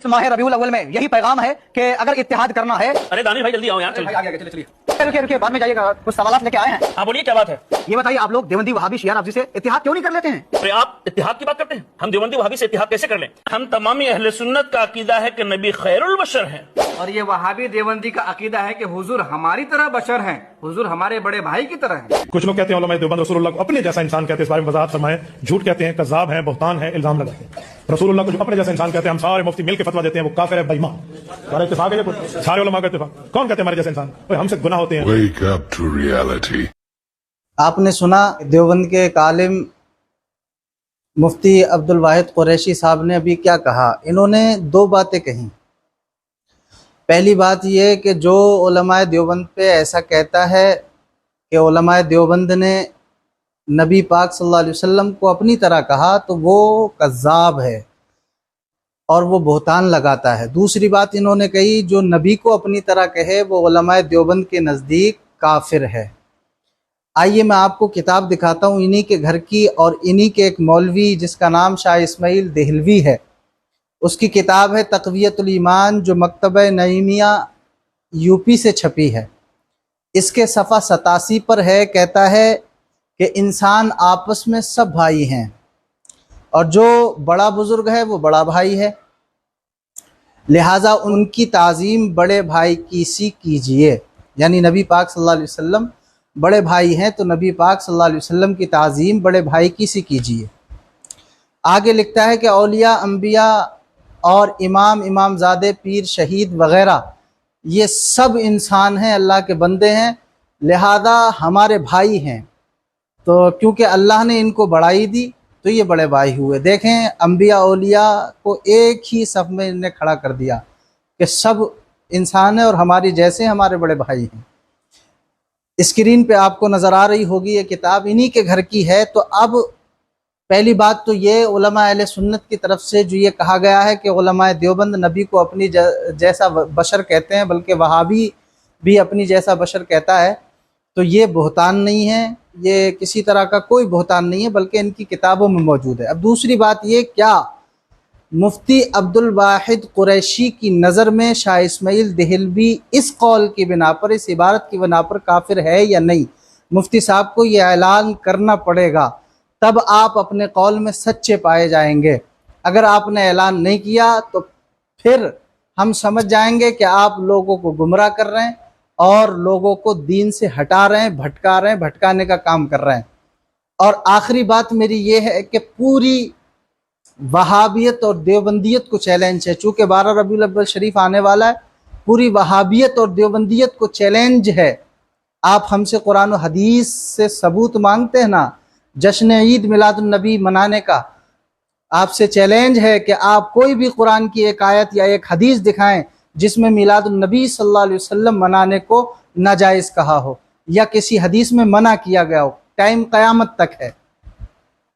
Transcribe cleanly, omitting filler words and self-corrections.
इस माह रबीउल अव्वल में यही पैगाम है कि अगर इत्तेहाद करना है। अरे दानिश भाई जल्दी आओ यार। भाई आगे चलिए रुकिए रुकिए बाद में जाइएगा, कुछ सवाल लेके आए हैं। हाँ बोलिए क्या बात है। ये बताइए आप लोग देवबंदी वहाबी शिया नफजी से इत्तेहाद क्यों नहीं कर लेते हैं? अरे आप इत्तेहाद की बात करते हैं, हम देवबंदी वहाबी से इत्तेहाद कैसे कर लें? हम तमामी अहले सुन्नत का अकीदा है कि नबी खैरुल बशर हैं। और ये वहाबी देवबंदी का अकीदा है कि हुजूर हमारी तरह बशर हैं, हुजूर हमारे बड़े भाई की तरह हैं। कुछ लोग कहते हैं उलमा देवबंद रसूलुल्लाह को अपने जैसा इंसान कहते हैं, इस बारे में वजाहत फरमाएं। झूठ कहते हैं, कज़्ज़ाब हैं, बहतान है, इल्जाम लगाते हैं। रसूलुल्लाह को जो अपने जैसा इंसान कहते हैं, हम सारे मुफ्ती मिलकर फतवा देते हैं वो काफिर है, बेईमान। सारे इत्तेफाक है, ये सारे उलमा का इत्तेफाक। कौन कहते हैं हमारे जैसे इंसान? हमसे गुनाह होते हैं। Wake up to reality. आपने सुना देवबंद के एक आलिम मुफ्ती अब्दुल वाहिद कुरैशी साहब ने अभी क्या कहा। इन्होंने दो बातें कही। पहली बात यह कि जो उलमाए देवबंद पे ऐसा कहता है कि उलमाए देवबंद ने नबी पाक सल्लल्लाहु अलैहि वसल्लम को अपनी तरह कहा, तो वो कज़्ज़ाब है और वो बहतान लगाता है। दूसरी बात इन्होंने कही, जो नबी को अपनी तरह कहे वो उलमाए देवबंद के नज़दीक काफिर है। आइए मैं आपको किताब दिखाता हूँ इन्हीं के घर की, और इन्हीं के एक मौलवी जिसका नाम शाह इस्माइल देहलवी है, उसकी किताब है तक़वियतुल ईमान, जो मकतबा नईमिया यूपी से छपी है। इसके सफ़ा 87 पर है, कहता है कि इंसान आपस में सब भाई हैं और जो बड़ा बुज़ुर्ग है वो बड़ा भाई है, लिहाजा उनकी ताज़ीम बड़े भाई की सी कीजिए। यानी नबी पाक सल्लल्लाहु अलैहि वसल्लम बड़े भाई हैं, तो नबी पाक सल्लल्लाहु अलैहि वसल्लम की ताज़ीम बड़े भाई की सी कीजिए। आगे लिखता है कि औलिया, अंबिया और इमामज़ादे, पीर, शहीद वग़ैरह ये सब इंसान हैं, अल्लाह के बंदे हैं, लिहाजा हमारे भाई हैं। तो क्योंकि अल्लाह ने इनको बढ़ाई दी तो ये बड़े भाई हुए। देखें, अंबिया औलिया को एक ही सफ़ में इन्हें खड़ा कर दिया कि सब इंसान है और हमारी जैसे हमारे बड़े भाई हैं। स्क्रीन पे आपको नज़र आ रही होगी ये किताब इन्हीं के घर की है। तो अब पहली बात तो ये उलमा अहले सुन्नत की तरफ से जो ये कहा गया है कि उलमा देवबंद नबी को अपनी जैसा बशर कहते हैं, बल्कि वहाबी भी अपनी जैसा बशर कहता है, तो ये बहतान नहीं है, ये किसी तरह का कोई बहतान नहीं है, बल्कि इनकी किताबों में मौजूद है। अब दूसरी बात ये, क्या मुफ्ती अब्दुल वाहिद कुरैशी की नज़र में शाह इस्माइल देहलवी इस कौल की बिना पर, इस इबारत की बिना पर काफिर है या नहीं? मुफ्ती साहब को ये ऐलान करना पड़ेगा, तब आप अपने कौल में सच्चे पाए जाएंगे। अगर आपने ऐलान नहीं किया तो फिर हम समझ जाएंगे कि आप लोगों को गुमराह कर रहे हैं और लोगों को दीन से हटा रहे हैं, भटका रहे हैं, भटकाने का काम कर रहे हैं। और आखिरी बात मेरी ये है कि पूरी वहाबियत और देवबंदियत को चैलेंज है, चूँकि 12 रबीउल अव्वल शरीफ आने वाला है, पूरी वहाबियत और देवबंदियत को चैलेंज है। आप हमसे कुरान और हदीस से सबूत मांगते हैं ना, जश्न ईद मिलादुन नबी मनाने का, आपसे चैलेंज है कि आप कोई भी कुरान की एक आयत या एक हदीस दिखाएं जिसमें मिलादुन नबी सल्लल्लाहु अलैहि वसल्लम मनाने को नाजायज़ कहा हो या किसी हदीस में मना किया गया हो। टाइम क़यामत तक है।